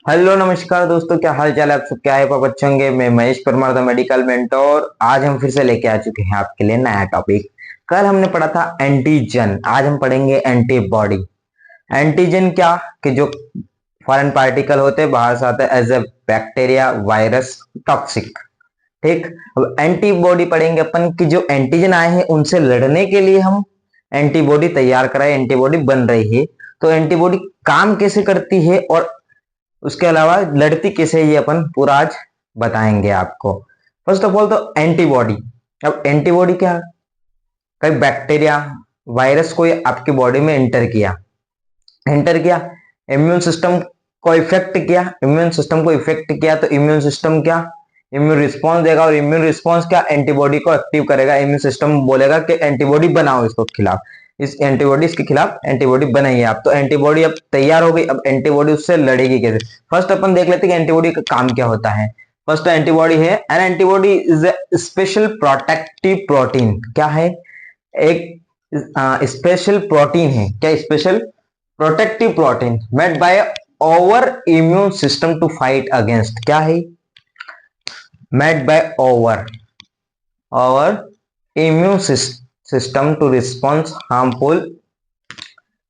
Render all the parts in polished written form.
Hello नमस्कार दोस्तों, क्या हाल चाल है आप सब? क्या है आप अच्छे होंगे। मैं Mahesh Parmar the medical mentor. आज हम फिर से लेके आ चुके हैं आपके लिए नया टॉपिक। कल हमने पढ़ा था एंटीजन, आज हम पढ़ेंगे एंटीबॉडी। एंटीजन क्या कि जो फॉरेन पार्टिकल होते हैं बाहर से आते हैं as a bacteria, virus, toxic. ठीक। अब एंटीबॉडी पढ़ेंगे अपन कि जो एंटीजन आए हैं उनसे लड़ने के लिए हम एंटीबॉडी तैयार कराए, एंटीबॉडी बन रही है। तो एंटीबॉडी काम कैसे करती है और उसके अलावा लड़ती कैसे, ये अपन पूरा आज बताएंगे आपको। फर्स्ट ऑफ ऑल तो एंटीबॉडी। अब एंटीबॉडी क्या? कई बैक्टीरिया, वायरस कोई आपकी बॉडी में एंटर किया, इम्यून सिस्टम को इफेक्ट किया। इम्यून सिस्टम को इफेक्ट किया तो इम्यून सिस्टम क्या? इम्यून रिस्पॉन्स देगा, और इम्यून रिस्पॉन्स क्या? एंटीबॉडी को एक्टिव करेगा। इम्यून सिस्टम बोलेगा कि एंटीबॉडी बनाओ इसको खिलाफ, इस एंटीबॉडी इसके खिलाफ एंटीबॉडी बनाइए आप। तो एंटीबॉडी अब तैयार हो गई। अब एंटीबॉडी उससे लड़ेगी कैसे? फर्स्ट अपन देख लेते हैं कि एंटीबॉडी का काम क्या होता है। फर्स्ट एंटीबॉडी है, an antibody is a special protective protein. क्या है? एक स्पेशल प्रोटीन है। क्या? Special protective protein made by over immune system to fight against. क्या है? Made by over immune system to response harmful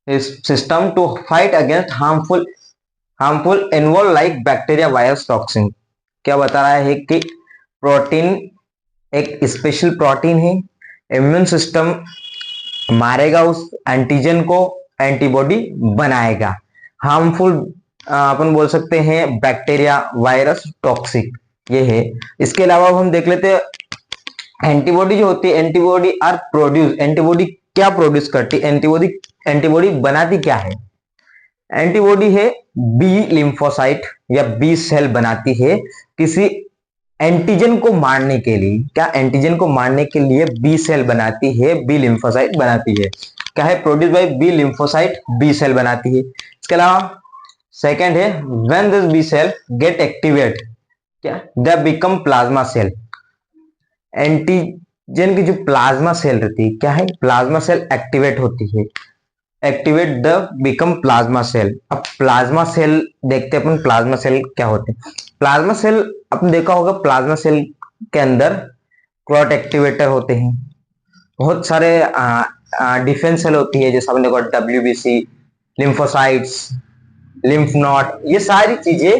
system to fight against harmful involve like bacteria, virus, toxin. क्या बता रहा है कि protein एक स्पेशल प्रोटीन है। Immune system मारेगा उस एंटीजन को, एंटीबॉडी बनाएगा। हार्मफुल अपन बोल सकते हैं बैक्टीरिया, वायरस, टॉक्सिक, ये है। इसके अलावा हम देख लेते हैं एंटीबॉडी जो होती है, एंटीबॉडी आर प्रोड्यूस। एंटीबॉडी क्या प्रोड्यूस करती है? एंटीबॉडी एंटीबॉडी बनाती क्या है? एंटीबॉडी है बी लिम्फोसाइट या बी सेल बनाती है किसी एंटीजन को मारने के लिए। क्या? एंटीजन को मारने के लिए बी सेल बनाती है, बी लिम्फोसाइट बनाती है। क्या है? Produce by B lymphocyte, B cell बनाती है। इसके अलावा सेकंड है when this B cell get activate, क्या? They become plasma cell. Antigen की जो प्लाज्मा सेल रहती है, क्या है? प्लाज्मा सेल एक्टिवेट होती है। Activate the become plasma cell. अब प्लाज्मा सेल देखते हैं अपन, प्लाज्मा सेल क्या होते हैं। प्लाज्मा सेल आपने देखा होगा, प्लाज्मा सेल के अंदर क्लॉट एक्टिवेटर होते हैं, बहुत सारे डिफेंस सेल होती है, जैसे आपने देखा डब्ल्यूबीसी, लिम्फोसाइट्स, लिम्फ नोड, ये सारी चीजें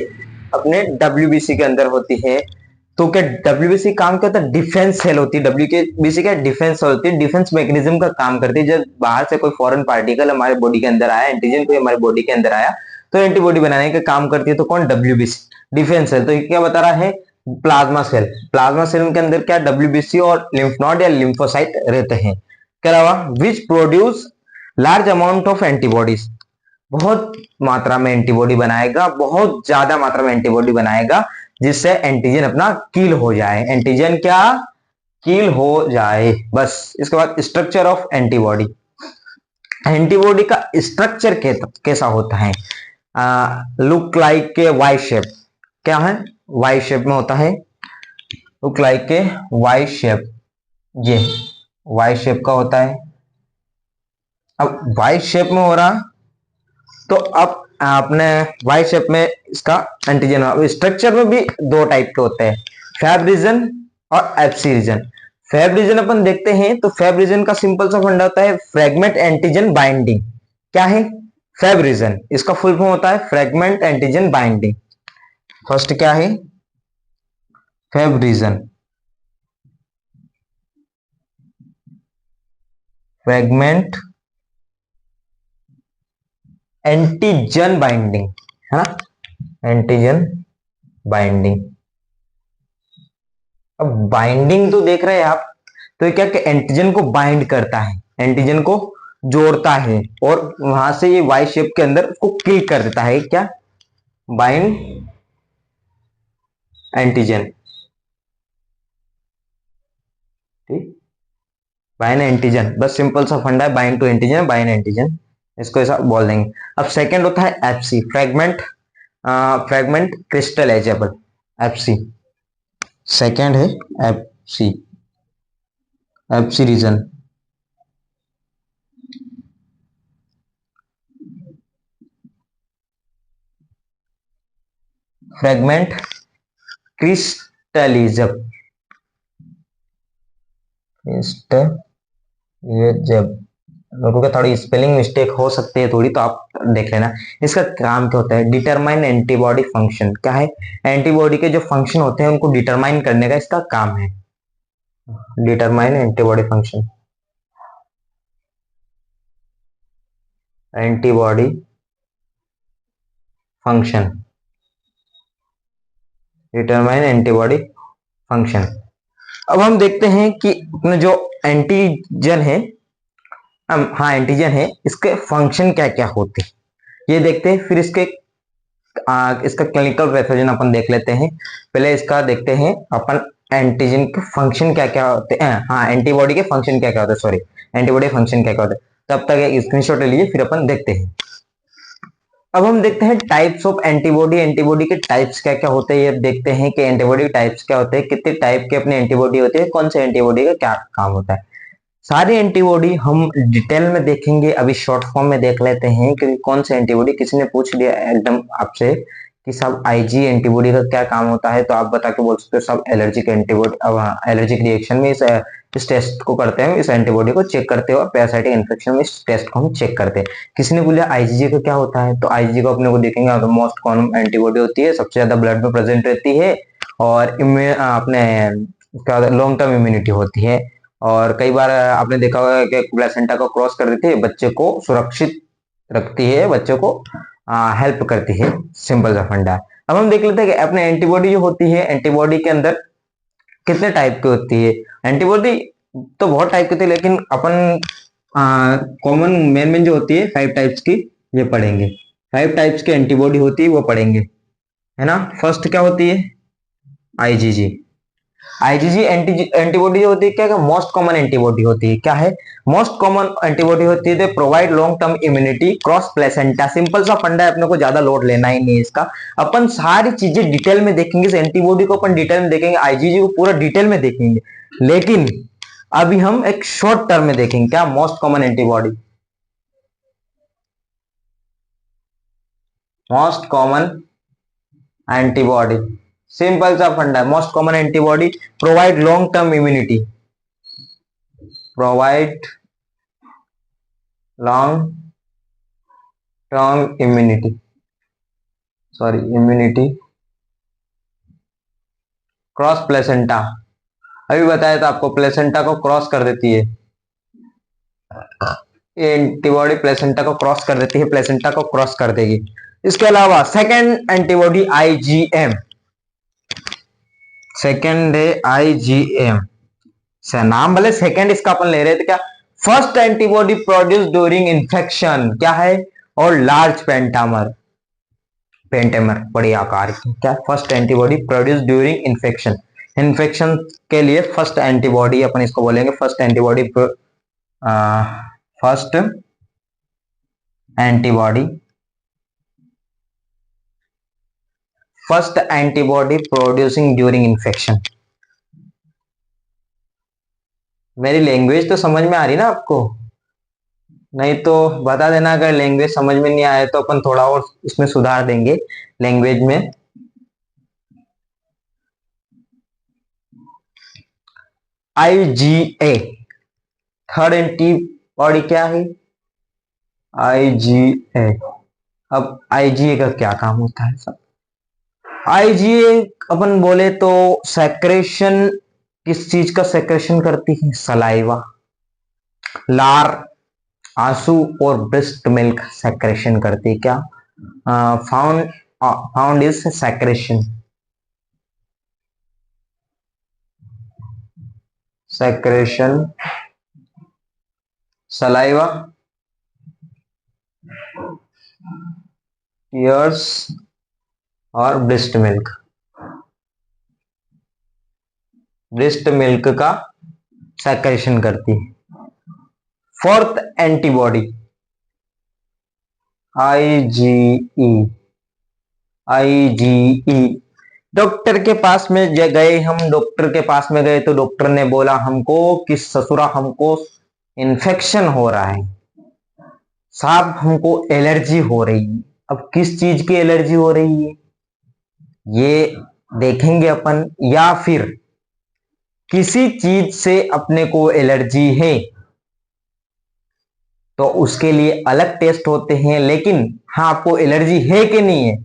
अपने डब्ल्यूबीसी के अंदर होती है। तो क्या डब्ल्यूबीसी काम क्या होता है? डिफेंस सेल होती है। डब्ल्यूबीसी क्या? डिफेंस सेल होती है, डिफेंस मैकेनिज्म का काम करती है। जब बाहर से कोई फॉरेन पार्टिकल हमारे बॉडी के अंदर आया, एंटीजन कोई हमारे बॉडी के अंदर आया, तो एंटीबॉडी बनाने का काम करती है। तो कौन? WBC, defence cell. तो ये क्या बता रहा है? Plasma cell. प्लाज्मा सेल के अंदर क्या? डब्ल्यूबीसी और लिम्फ नोड या लिम्फोसाइट रहते हैं। इसके अलावा which produce large amount of antibodies, बहुत मात्रा में एंटीबॉडी बनाएगा, बहुत ज्यादा मात्रा में एंटीबॉडी बनाएगा, जिससे एंटीजन अपना किल हो जाए। एंटीजन क्या? किल हो जाए, बस। इसके बाद स्ट्रक्चर ऑफ एंटीबॉडी। एंटीबॉडी का स्ट्रक्चर कैसा होता है? लुक लाइक के वाई शेप। क्या है? वाई शेप में होता है। लुक लाइक के वाई शेप, ये वाई शेप का होता है। अब वाई शेप में हो रहा, तो अब आपने वाई शेप में इसका एंटीजन। स्ट्रक्चर में भी दो टाइप के होते हैं, फैब रीजन और एफसी रीजन। फैब रीजन अपन देखते हैं तो फैब रीजन का सिंपल सा फंडा होता है फ्रेगमेंट एंटीजन बाइंडिंग। क्या है फैब रीजन? इसका फुल फॉर्म होता है फ्रेगमेंट एंटीजन बाइंडिंग। फर्स्ट क्या है? Fab region, fragment antigen binding, है ना? Antigen binding. अब बाइंडिंग तो देख रहे हैं आप, तो ये क्या कि एंटीजन को बाइंड करता है, एंटीजन को जोड़ता है, और वहां से ये वाई शेप के अंदर उसको किल कर देता है। क्या? Bind antigen. ठीक। बाइंड एंटीजन, बस सिंपल सा फंडा है, bind to antigen, bind antigen, इसको ऐसा बोल देंगे। अब सेकंड होता है FC, fragment crystallizable, FC. Second है FC, FC region. Fragment crystallizable, ये जब लोगों का थोड़ी स्पेलिंग मिस्टेक हो सकती है थोड़ी, तो आप देख लेना। इसका काम क्या होता है? Determine antibody function. क्या है? एंटीबॉडी के जो फंक्शन होते हैं उनको डिटरमाइन करने का इसका काम है। Determine antibody function, antibody function, determine antibody function. अब हम देखते हैं कि अपने जो एंटीजन है, हाँ एंटीजन है, इसके फंक्शन क्या क्या होते हैं ये देखते हैं। फिर इसका क्लिनिकल पैथोजन अपन देख लेते हैं। पहले इसका देखते हैं अपन, एंटीजन के फंक्शन क्या क्या होते हैं, हाँ एंटीबॉडी के फंक्शन क्या क्या होते हैं, सॉरी एंटीबॉडी फंक्शन क्या क्या होते हैं। तब तक एक स्क्रीनशॉट ले लीजिए, फिर अपन देखते हैं। अब हम देखते हैं टाइप्स ऑफ एंटीबॉडी। एंटीबॉडी के टाइप्स क्या क्या होते हैं ये देखते हैं कि एंटीबॉडी टाइप्स क्या होते हैं, कितने टाइप के अपने एंटीबॉडी होते हैं, कौन से एंटीबॉडी का क्या काम होता है। सारी एंटीबॉडी हम डिटेल में देखेंगे, अभी शॉर्ट फॉर्म में देख लेते हैं कि कौन से एंटीबॉडी। किसी ने पूछ लिया एकदम आपसे कि सब आईजी एंटीबॉडी का क्या काम होता है, तो आप बता के बोल सकते हो सब एलर्जिक एंटीबॉडी, अब एलर्जिक रिएक्शन में इस टेस्ट को करते हैं, इस एंटीबॉडी को चेक करते हो, और पैरासाइटिक इन्फेक्शन में इस टेस्ट को हम चेक करते हैं। किसी ने बोला आईजीजी का क्या होता है, तो आईजीजी को अपने को देखेंगे तो मोस्ट कॉमन एंटीबॉडी होती है, सबसे ज्यादा ब्लड में प्रेजेंट रहती है, और अपने क्या लॉन्ग टर्म इम्यूनिटी होती है। और कई बार आपने देखा होगा कि प्लेसेंटा को क्रॉस कर देती है, बच्चे को सुरक्षित रखती है, बच्चे को हेल्प करती है, सिंपल सा फंडा है। अब हम देख लेते हैं कि अपने एंटीबॉडी जो होती है, एंटीबॉडी के अंदर कितने टाइप की होती है। एंटीबॉडी तो बहुत टाइप की होती है, लेकिन अपन कॉमन मेन मेन जो होती है 5 टाइप्स की ये पढ़ेंगे। 5 टाइप्स की एंटीबॉडी होती है वो पढ़ेंगे, है ना। फर्स्ट क्या होती है? आईजीजी। आईजीजी एंटीबॉडी होती है क्या? मोस्ट कॉमन एंटीबॉडी होती है। क्या है? मोस्ट कॉमन एंटीबॉडी होती है, they provide long term immunity cross placenta. Simple सा फंडा है, अपने को ज्यादा लोड लेना ही नहीं है इसका। अपन सारी चीजें डिटेल में देखेंगे, इस एंटीबॉडी को अपन डिटेल में देखेंगे, आईजीजी को पूरा डिटेल में देखेंगे, लेकिन अभी हम एक शॉर्ट टर्म में देखेंगे। क्या? Most common antibody, most common antibody, simple सा फंडा है। Most common antibody provide long term immunity, provide long term immunity, sorry immunity cross placenta. अभी बताया था आपको, प्लेसेंटा को क्रॉस कर देती है एंटीबॉडी, प्लेसेंटा को क्रॉस कर देती है, प्लेसेंटा को क्रॉस कर देगी। इसके अलावा सेकेंड एंटीबॉडी आईजीएम, सेकेंड है आईजीएम से नाम भले सेकेंड इसका अपन ले रहे थे। क्या? First antibody produce during infection. क्या है? और लार्ज पेंटामर, पेंटेमर बड़ी आकार की। क्या? First antibody produce during infection, infection के लिए फर्स्ट एंटीबॉडी अपन इसको बोलेंगे। First antibody, first antibody, first antibody producing during infection. मेरी लैंग्वेज तो समझ में आ रही ना आपको? नहीं तो बता देना, अगर लैंग्वेज समझ में नहीं आए तो अपन थोड़ा और इसमें सुधार देंगे लैंग्वेज में। आईजीए थर्ड एंटीबॉडी क्या है? आईजीए। अब आईजीए का क्या काम होता है सब? आईजीए अपन बोले तो सेक्रेशन, किस चीज का सेक्रेशन करती है? सलाइवा, लार, आंसू और ब्रेस्ट मिल्क सेक्रेशन करती है। क्या? Found found is secretion, secretion saliva, tears और ब्रेस्ट मिल्क, ब्रेस्ट मिल्क का सेक्रेशन करती है। Fourth antibody IgE, IgE doctor के पास में गए हम, डॉक्टर के पास में गए तो डॉक्टर ने बोला हमको कि ससुरा हमको इन्फेक्शन हो रहा है, साहब हमको एलर्जी हो रही है। अब किस चीज की एलर्जी हो रही है? ये देखेंगे अपन, या फिर किसी चीज से अपने को एलर्जी है तो उसके लिए अलग टेस्ट होते हैं, लेकिन हाँ आपको एलर्जी है कि नहीं है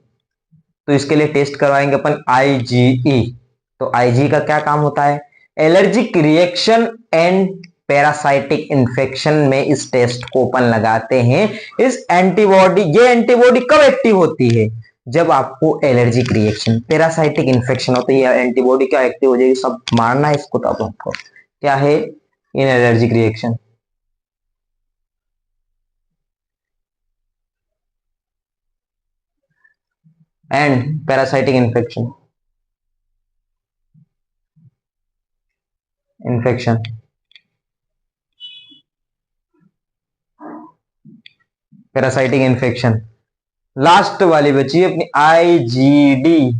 तो इसके लिए टेस्ट करवाएंगे अपन आईजीई। तो आईजी का क्या काम होता है? Allergic reaction and parasitic infection में इस टेस्ट को अपन लगाते हैं। इस एंटीबॉडी, ये एंटीबॉडी कब एक्टिव होती है? जब आपको एलर्जिक रिएक्शन, पैरासाइटिक इन्फेक्शन होती है, एंटीबॉडी क्या एक्टिव हो जाएगी, सब मारना है इसको। तब आपको क्या है? In allergic reaction and parasitic infection, infection parasitic infection. Last वाली बची अपनी आईजीडी,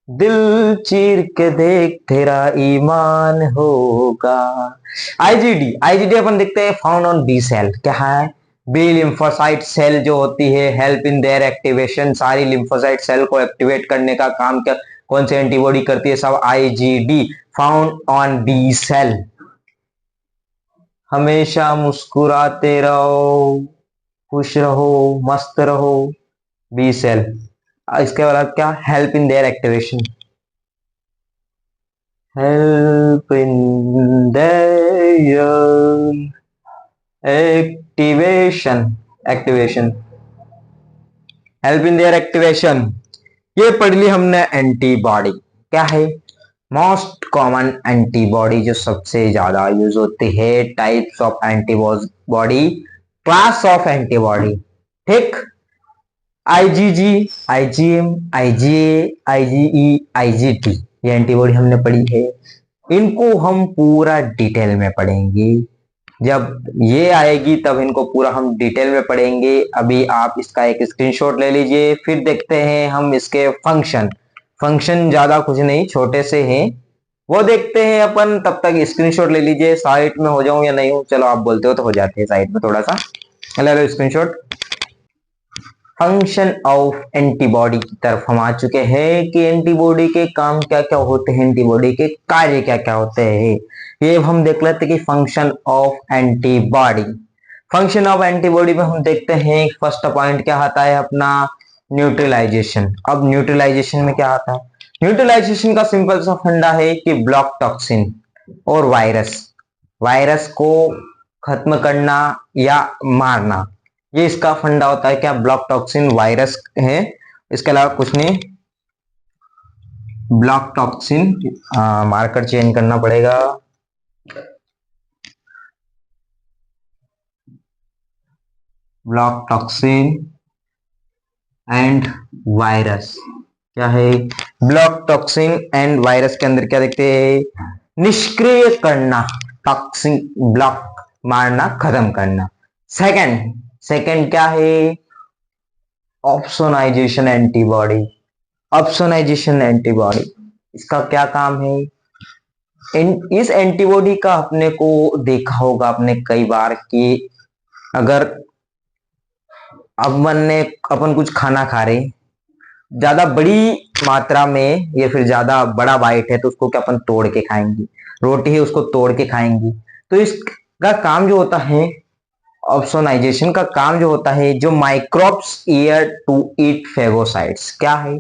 दिल चीर के देख तेरा ईमान होगा। आईजीडी, आईजीडी अपन देखते हैं फाउंड ऑन बी सेल। क्या है? बी लिम्फोसाइट सेल जो होती है, हेल्प इन देयर एक्टिवेशन। सारी लिम्फोसाइट सेल को एक्टिवेट करने का काम क्या, कौन सी एंटीबॉडी करती है? सब IgD, found on B cell. हमेशा मुस्कुराते रहो, खुश रहो, मस्त रहो, बी सेल। इसके बाद क्या? Help in their activation, help in their activation, activation, help in their activation. ये पढ़ ली हमने एंटीबॉडी। क्या है? मोस्ट कॉमन एंटीबॉडी जो सबसे ज्यादा यूज होती है, types of antibody, class of antibody. ठीक, IgG, IgM, IgA, IgE, IgD, ये एंटीबॉडी हमने पढ़ी है। इनको हम पूरा डिटेल में पढ़ेंगे। जब ये आएगी तब इनको पूरा हम डिटेल में पढ़ेंगे। अभी आप इसका एक स्क्रीनशॉट ले लीजिए, फिर देखते हैं हम इसके फंक्शन। फंक्शन ज्यादा कुछ नहीं, छोटे से हैं, वो देखते हैं अपन। तब तक स्क्रीनशॉट ले लीजिए। साइट में हो जाऊं या नहीं हूं, चलो आप बोलते हो तो हो जाते हैं साइट में थोड़ा सा। ले लो स्क्रीनशॉट। फंक्शन ऑफ एंटीबॉडी की तरफ हम आ चुके हैं कि एंटीबॉडी के काम क्या क्या होते हैं, एंटीबॉडी के कार्य क्या क्या होते हैं, ये हम देख लेते हैं कि function of antibody. Function of antibody में हम देखते हैं फर्स्ट पॉइंट क्या आता है अपना, न्यूट्रलाइजेशन। अब न्यूट्रलाइजेशन में क्या आता है? न्यूट्रलाइजेशन का सिंपल सा फंडा है कि ब्लॉक टॉक्सिन और वायरस, वायरस को खत्म करना या मारना, ये इसका फंडा होता है। क्या? ब्लॉक टॉक्सिन, वायरस है, इसके अलावा कुछ नहीं। ब्लॉक टॉक्सिन, मार्कर चेंज करना पड़ेगा। ब्लॉक टॉक्सिन एंड वायरस क्या है? ब्लॉक टॉक्सिन एंड वायरस के अंदर क्या देखते हैं? निष्क्रिय करना, टॉक्सिन ब्लॉक मारना, खत्म करना। सेकंड, सेकंड क्या है? ऑप्सोनाइजेशन एंटीबॉडी, ऑप्सोनाइजेशन एंटीबॉडी, इसका क्या काम है? इस एंटीबॉडी का अपने को देखा होगा आपने कई बार कि अगर अपन कुछ खाना खा रहे, ज्यादा बड़ी मात्रा में या फिर ज्यादा बड़ा बाइट है तो उसको क्या अपन तोड़ के खाएंगे, रोटी है उसको तोड़ के खाएंगे। तो इसका काम जो होता है, ऑप्सोनाइजेशन का काम जो होता है, जो microbes year to eat phagocytes, क्या है?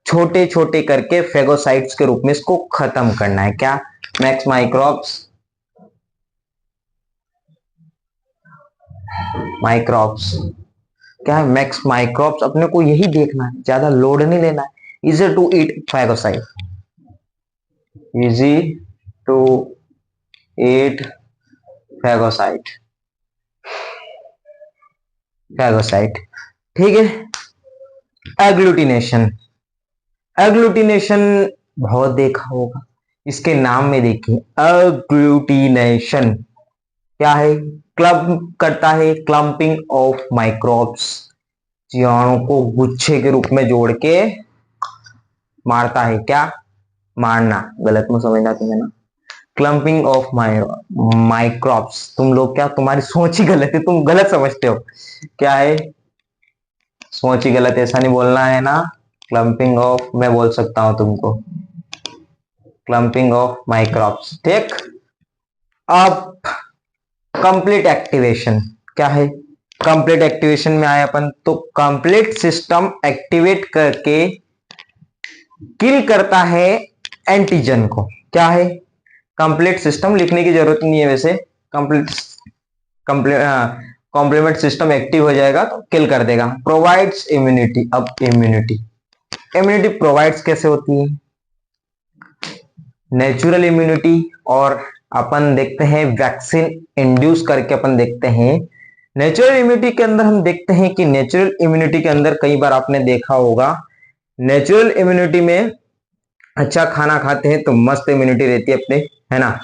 छोटे छोटे करके फेगोसाइट्स के रूप में इसको खत्म करना है। क्या? मैक्स माइक्रोब्स, माइक्रोब्स क्या है? मैक्स माइक्रोब्स, अपने को यही देखना है, ज्यादा लोड नहीं लेना है। Easy to eat phagocyte, easy to eat phagocyte, phagocyte. ठीक है। एग्लूटिनेशन, एग्लूटिनेशन बहुत देखा होगा, इसके नाम में देखिए एग्लूटिनेशन क्या है? क्लब करता है, क्लम्पिंग ऑफ माइक्रोब्स, जीवाणु को गुच्छे के रूप में जोड़ के मारता है। क्या? मारना, गलत में समझना तुम्हें ना। क्लम्पिंग ऑफ माइक्रोब्स, तुम लोग क्या, तुम्हारी सोच ही गलत है, तुम गलत समझते हो। क्या है? सोच ही गलत, ऐसा नहीं बोलना है ना। क्लम्पिंग ऑफ, मैं बोल सकता हूं तुमको, क्लम्पिंग ऑफ माइक्रोब्स। ठीक, अब कंप्लीट एक्टिवेशन क्या है? कंप्लीट एक्टिवेशन में आए अपन तो कंप्लीट सिस्टम एक्टिवेट करके किल करता है एंटीजन को। क्या है? कंप्लीट सिस्टम, लिखने की जरूरत नहीं है वैसे, complete complete complement system active हो जाएगा तो किल कर देगा। प्रोवाइड्स इम्यूनिटी, अब इम्यूनिटी, इम्यूनिटी प्रोवाइड्स कैसे होती है? नेचुरल इम्यूनिटी, और अपन देखते हैं वैक्सीन इंड्यूस करके अपन देखते हैं। नेचुरल इम्यूनिटी के अंदर हम देखते हैं कि नेचुरल इम्यूनिटी के अंदर कई बार आपने देखा होगा, नेचुरल इम्यूनिटी में अच्छा खाना खाते हैं तो मस्त इम्यूनिटी रहती है अपने, है ना।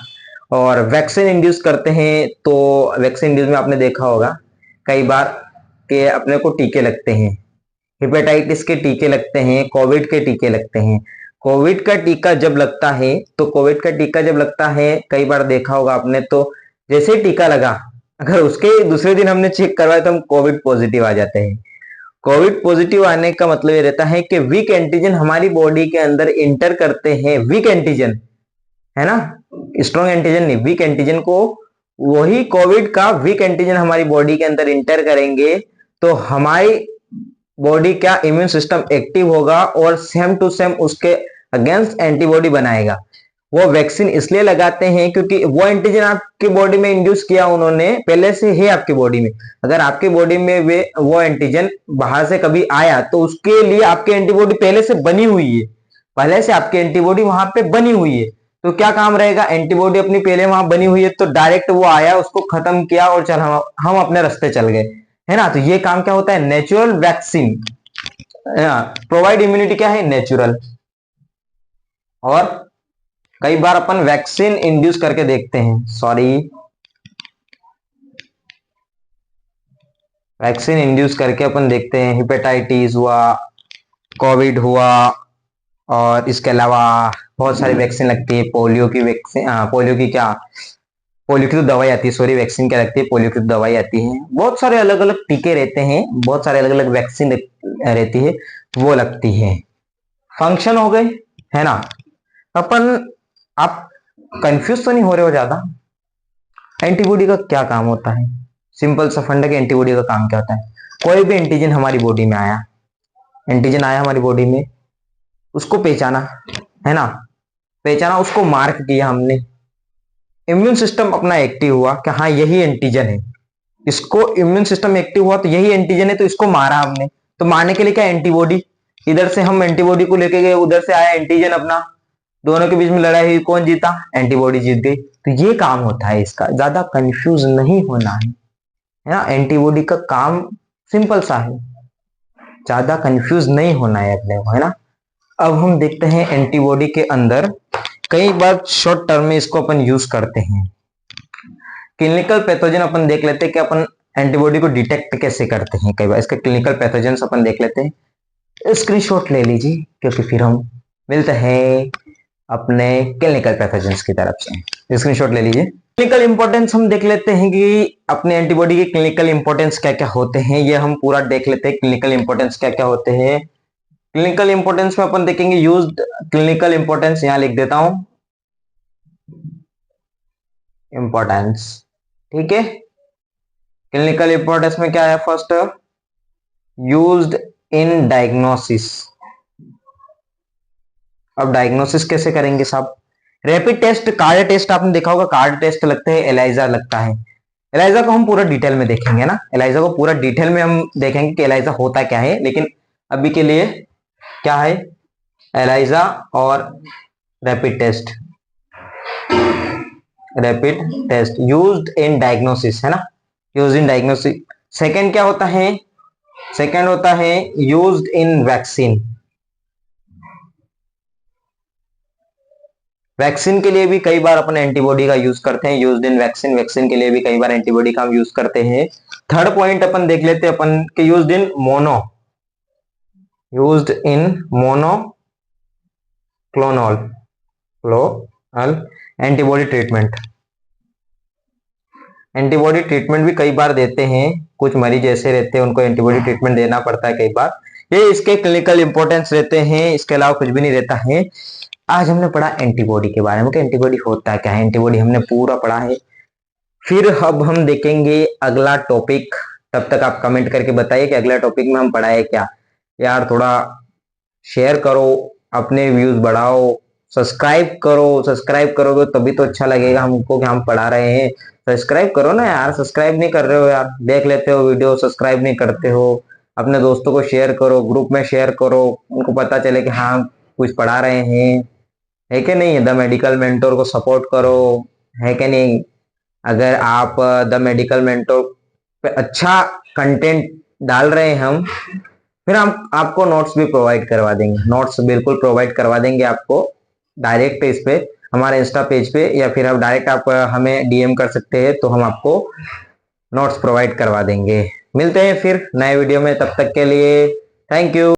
और वैक्सीन इंड्यूस करते हैं तो वैक्सीन इंड्यूस में आपने देखा होगा कई बार कि अपने को टीके लगते हैं, हेपेटाइटिस के टीके लगते हैं, कोविड के टीके लगते हैं। कोविड का टीका जब लगता है तो कोविड का टीका जब लगता है कई बार देखा होगा आपने, तो जैसे ही टीका लगा, अगर उसके दूसरे दिन हमने चेक करवाया तो हम कोविड पॉजिटिव आ जाते हैं। कोविड पॉजिटिव आने का मतलब ये रहता है कि वीक एंटीजन हमारी बॉडी के अंदर इंटर करते हैं। वीक एंटीजन, है ना, स्ट्रॉन्ग एंटीजन नहीं, वीक एंटीजन को, वही कोविड का वीक एंटीजन हमारी बॉडी के अंदर इंटर करेंगे तो हमारी बॉडी क्या, इम्यून सिस्टम एक्टिव होगा और सेम टू सेम उसके अगेंस्ट एंटीबॉडी बनाएगा। वो वैक्सीन इसलिए लगाते हैं क्योंकि वो एंटीजन आपकी बॉडी में इंड्यूस किया उन्होंने, पहले से है आपकी बॉडी में। अगर आपकी बॉडी में वे वो एंटीजन बाहर से कभी आया तो उसके लिए आपकी एंटीबॉडी पहले से बनी हुई है, पहले से आपकी एंटीबॉडी वहां पे बनी हुई है। तो क्या काम रहेगा, एंटीबॉडी अपनी पहले वहां बनी हुई है तो डायरेक्ट वो आया, उसको खत्म किया और चल हम अपने रास्ते चल गए, है ना। तो ये काम क्या होता है, नेचुरल वैक्सीन प्रोवाइड इम्यूनिटी, क्या है, नेचुरल। और कई बार अपन वैक्सीन इंड्यूस करके देखते हैं, सॉरी, वैक्सीन इंड्यूस करके अपन देखते हैं, हेपेटाइटिस हुआ, कोविड हुआ, और इसके अलावा बहुत सारी वैक्सीन लगती है। पोलियो की वैक्सीन, पोलियो की क्या, पोलियो की तो दवाई आती है, सॉरी वैक्सीन क्या लगती है, पोलियो की तो दवाई आती है। बहुत सारे अलग अलग टीके रहते हैं, बहुत सारे अलग अलग वैक्सीन रहती है, वो लगती है। फंक्शन हो गए, है ना। अपन, आप कंफ्यूज तो नहीं हो रहे हो ज्यादा? एंटीबॉडी का क्या काम होता है? सिंपल सा फंडा कि एंटीबॉडी का काम क्या होता है, कोई भी एंटीजन हमारी बॉडी में आया, एंटीजन आया हमारी बॉडी में, उसको पहचाना, है ना, पहचाना, उसको मार्क किया हमने, इम्यून सिस्टम अपना एक्टिव हुआ कि हाँ यही एंटीजन है, इसको इम्यून सिस्टम एक्टिव हुआ तो यही एंटीजन है, तो इसको मारा हमने। तो मारने के लिए क्या, एंटीबॉडी, इधर से हम एंटीबॉडी को लेके गए, उधर से आया एंटीजन अपना, दोनों के बीच में लड़ाई हुई, कौन जीता, एंटीबॉडी जीत गई। तो ये काम होता है इसका, ज्यादा कंफ्यूज नहीं होना है ना। एंटीबॉडी का काम सिंपल सा है, ज्यादा कंफ्यूज नहीं होना है अपने को, है ना। अब हम देखते हैं एंटीबॉडी के अंदर कई बार शॉर्ट टर्म में इसको अपन यूज करते हैं। क्लिनिकल पैथोजन अपन देख लेते हैं कि अपन एंटीबॉडी को डिटेक्ट कैसे करते हैं। कई बार इसके क्लिनिकल पैथोजन अपन देख लेते हैं, स्क्रीनशॉट ले लीजिए क्योंकि फिर हम मिलते हैं अपने क्लिनिकल पैथोजेंस की तरफ से। स्क्रीनशॉट ले लीजिए। क्लिनिकल इंपॉर्टेंस हम देख लेते हैं कि अपने एंटीबॉडी के क्लिनिकल इंपॉर्टेंस क्या क्या होते हैं, ये हम पूरा देख लेते हैं। क्लिनिकल इंपॉर्टेंस क्या क्या होते हैं, क्लिनिकल इंपॉर्टेंस में अपन देखेंगे यूज्ड क्लिनिकल इंपॉर्टेंस, यहां लिख देता हूं इंपॉर्टेंस, ठीक है। क्लिनिकल इंपॉर्टेंस में क्या है, फर्स्ट यूज्ड इन डायग्नोसिस। अब डायग्नोसिस कैसे करेंगे साहब, रैपिड टेस्ट, कार्ड टेस्ट आपने देखा होगा, कार्ड टेस्ट लगते हैं, एलाइजा लगता है। एलाइजा को हम पूरा डिटेल में देखेंगे ना, एलाइजा को पूरा डिटेल में हम देखेंगे कि एलाइजा होता क्या है, लेकिन अभी के लिए क्या है, एलाइजा और rapid test, rapid test used in diagnosis, है ना, यूज्ड इन डायग्नोसिस। सेकंड क्या होता है, सेकंड होता है यूज्ड इन वैक्सीन। वैक्सीन के लिए भी कई बार अपन एंटीबॉडी का यूज करते हैं, यूज्ड इन वैक्सीन, वैक्सीन के लिए भी कई बार एंटीबॉडी का हम यूज करते हैं। थर्ड पॉइंट अपन देख लेते हैं अपन के used in mono, used in monoclonal antibody treatment. Antibody treatment भी कई बार देते हैं, कुछ मरीज ऐसे रहते हैं उनको एंटीबॉडी ट्रीटमेंट देना पड़ता है कई बार, ये इसके क्लिनिकल इंपॉर्टेंस रहते हैं, इसके अलावा कुछ भी नहीं रहता है। आज हमने पढ़ा एंटीबॉडी के बारे में कि एंटीबॉडी होता क्या है, एंटीबॉडी हमने पूरा पढ़ा है। फिर अब हम देखेंगे अगला टॉपिक। तब तक आप कमेंट करके बताइए कि अगला टॉपिक में हम पढ़ाए क्या। यार थोड़ा शेयर करो, अपने व्यूज बढ़ाओ, सब्सक्राइब करो। सब्सक्राइब करोगे तभी तो अच्छा लगेगा हमको कि हम पढ़ा रहे हैं। सब्सक्राइब करो ना यार, सब्सक्राइब नहीं कर रहे हो यार, देख लेते हो वीडियो, सब्सक्राइब नहीं करते हो। अपने दोस्तों को शेयर करो, ग्रुप में शेयर करो, उनको पता चले कि हाँ कुछ पढ़ा रहे हैं, है कि नहीं। द मेडिकल मेंटोर को सपोर्ट करो, है कि नहीं। अगर आप द मेडिकल मेंटोर पे अच्छा कंटेंट डाल रहे हैं हम, फिर हम आपको नोट्स भी प्रोवाइड करवा देंगे। नोट्स बिल्कुल प्रोवाइड करवा देंगे आपको डायरेक्ट इस पे हमारे इंस्टा पेज पे, या फिर आप डायरेक्ट आप हमें डीएम कर सकते हैं, तो हम आपको नोट्स प्रोवाइड करवा देंगे। मिलते हैं फिर नए वीडियो में, तब तक के लिए थैंक यू।